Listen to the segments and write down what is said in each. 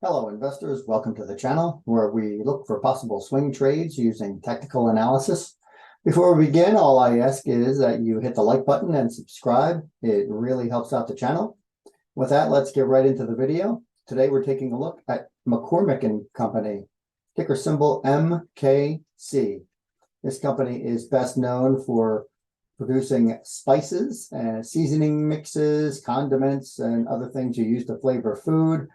Hello, investors. Welcome to the channel where we look for possible swing trades using technical analysis. Before we begin, all I ask is that you hit the like button and subscribe. It really helps out the channel. With that, let's get right into the video. Today, we're taking a look at McCormick and Company, ticker symbol MKC. This company is best known for producing spices and seasoning mixes, condiments, and other things you use to flavor food.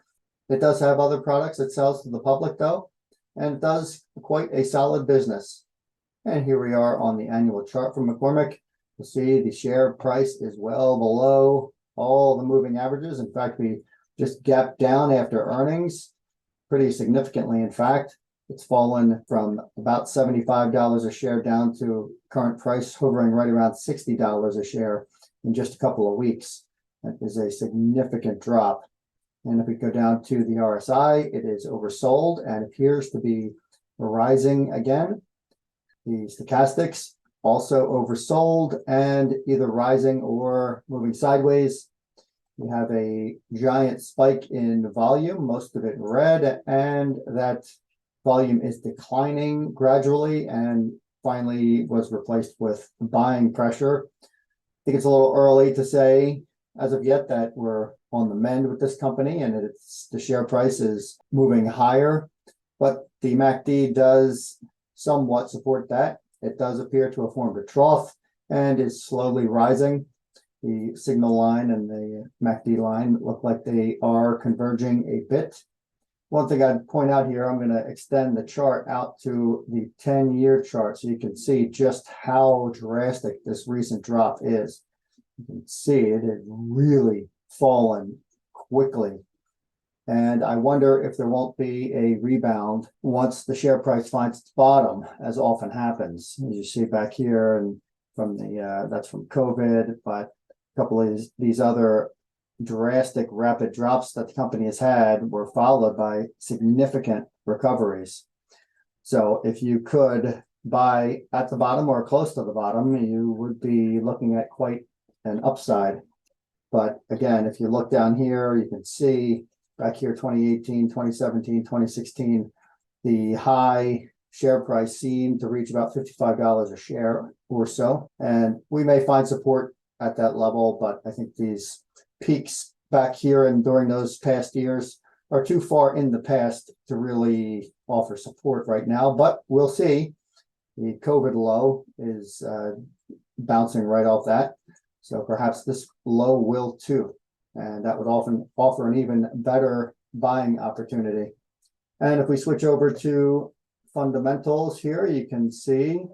It does have other products it sells to the public though, and does quite a solid business. And here we are on the annual chart from McCormick. You'll see the share price is well below all the moving averages. In fact, we just gapped down after earnings pretty significantly. In fact, it's fallen from about $75 a share down to current price hovering right around $60 a share in just a couple of weeks. That is a significant drop. And if we go down to the RSI, it is oversold and appears to be rising again. The stochastics also oversold and either rising or moving sideways. We have a giant spike in volume, most of it red, and that volume is declining gradually and finally was replaced with buying pressure. I think it's a little early to say as of yet that we're on the mend with this company and the share price is moving higher, but the MACD does somewhat support that. It does appear to have formed a trough and is slowly rising. The signal line and the MACD line look like they are converging a bit. One thing I'd point out here, I'm going to extend the chart out to the 10-year chart so you can see just how drastic this recent drop is. You can see it had really fallen quickly. And I wonder if there won't be a rebound once the share price finds its bottom, as often happens. As you see back here, and from the that's from COVID, but a couple of these other drastic rapid drops that the company has had were followed by significant recoveries. So if you could buy at the bottom or close to the bottom, you would be looking at quite an upside. But again, if you look down here, you can see back here 2018, 2017, 2016, the high share price seemed to reach about $55 a share or so. And we may find support at that level, but I think these peaks back here and during those past years are too far in the past to really offer support right now, but we'll see. The COVID low is bouncing right off that. So perhaps this low will too, and that would often offer an even better buying opportunity. And if we switch over to fundamentals here, you can see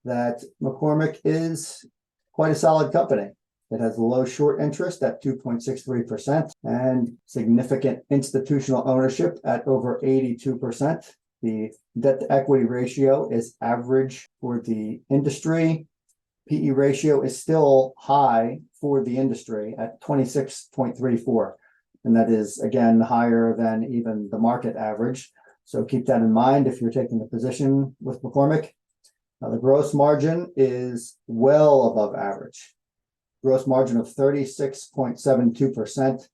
that McCormick is quite a solid company. It has low short interest at 2.63% and significant institutional ownership at over 82%. The debt to equity ratio is average for the industry. PE ratio is still high for the industry at 26.34. And that is, again, higher than even the market average. So keep that in mind if you're taking a position with McCormick. Now, the gross margin is well above average. Gross margin of 36.72%.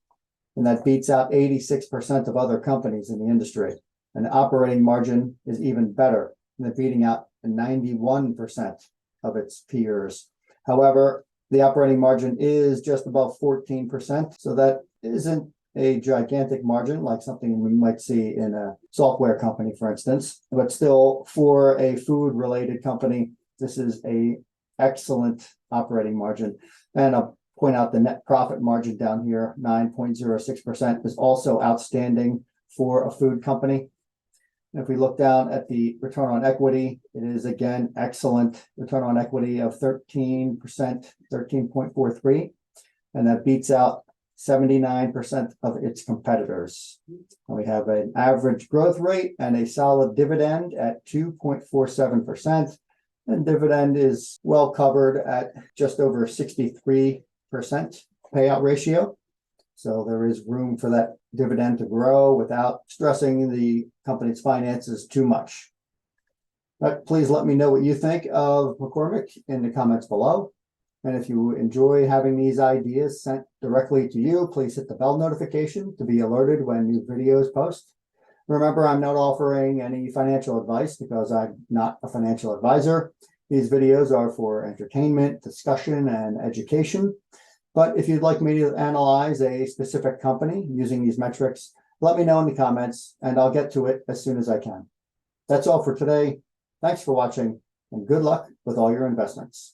And that beats out 86% of other companies in the industry. And the operating margin is even better than beating out 91% of its peers. However, the operating margin is just above 14%, so that isn't a gigantic margin like something we might see in a software company, for instance. But still, for a food-related company, this is an excellent operating margin. And I'll point out the net profit margin down here, 9.06%, is also outstanding for a food company. If we look down at the return on equity, it is again excellent return on equity of 13%, 13.43, and that beats out 79% of its competitors. And we have an average growth rate and a solid dividend at 2.47%, and dividend is well covered at just over 63% payout ratio. So there is room for that dividend to grow without stressing the company's finances too much. But please let me know what you think of McCormick in the comments below. And if you enjoy having these ideas sent directly to you, please hit the bell notification to be alerted when new videos post. Remember, I'm not offering any financial advice because I'm not a financial advisor. These videos are for entertainment, discussion, and education. But if you'd like me to analyze a specific company using these metrics, let me know in the comments and I'll get to it as soon as I can. That's all for today. Thanks for watching and good luck with all your investments.